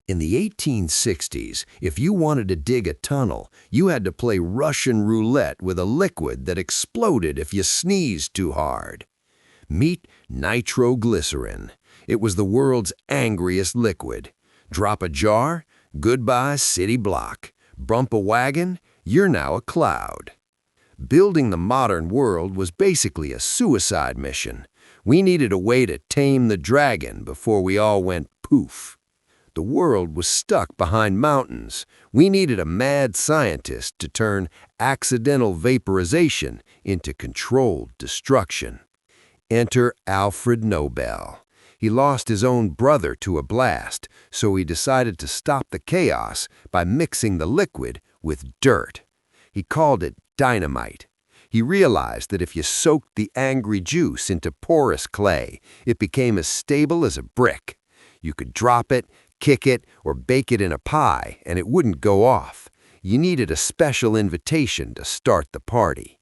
In the 1860s, if you wanted to dig a tunnel, you had to play Russian roulette with a liquid that exploded if you sneezed too hard. Meet nitroglycerin. It was the world's angriest liquid. Drop a jar, goodbye city block. Bump a wagon, you're now a cloud. Building the modern world was basically a suicide mission. We needed a way to tame the dragon before we all went poof. The world was stuck behind mountains. We needed a mad scientist to turn accidental vaporization into controlled destruction. Enter Alfred Nobel. He lost his own brother to a blast, so he decided to stop the chaos by mixing the liquid with dirt. He called it dynamite. He realized that if you soaked the angry juice into porous clay, it became as stable as a brick. You could drop it, kick it, or bake it in a pie, and it wouldn't go off. You needed a special invitation to start the party.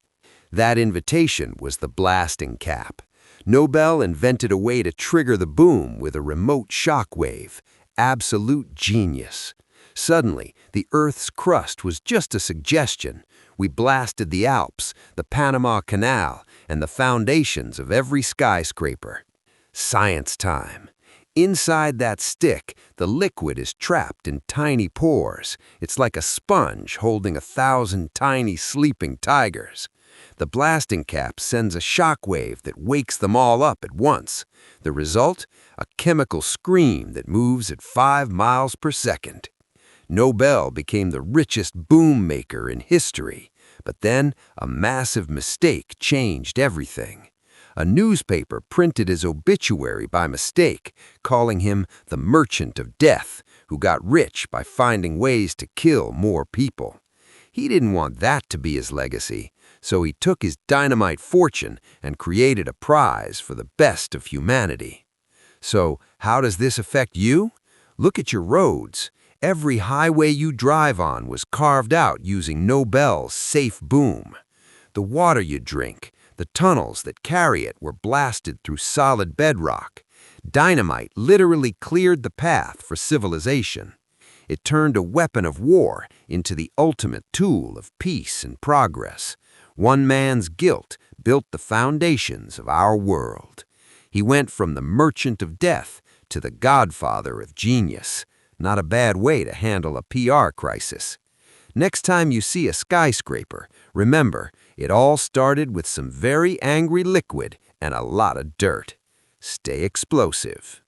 That invitation was the blasting cap. Nobel invented a way to trigger the boom with a remote shock wave. Absolute genius. Suddenly, the Earth's crust was just a suggestion. We blasted the Alps, the Panama Canal, and the foundations of every skyscraper. Science time. Inside that stick, the liquid is trapped in tiny pores. It's like a sponge holding 1,000 tiny sleeping tigers. The blasting cap sends a shock wave that wakes them all up at once. The result? A chemical scream that moves at 5 miles per second. Nobel became the richest boom maker in history. But then, a massive mistake changed everything. A newspaper printed his obituary by mistake, calling him the Merchant of Death, who got rich by finding ways to kill more people. He didn't want that to be his legacy, so he took his dynamite fortune and created a prize for the best of humanity. So, how does this affect you? Look at your roads. Every highway you drive on was carved out using Nobel's safe boom. The water you drink, the tunnels that carry it were blasted through solid bedrock. Dynamite literally cleared the path for civilization. It turned a weapon of war into the ultimate tool of peace and progress. One man's guilt built the foundations of our world. He went from the Merchant of Death to the Godfather of Genius. Not a bad way to handle a PR crisis. Next time you see a skyscraper, remember, it all started with some very angry liquid and a lot of dirt. Stay explosive.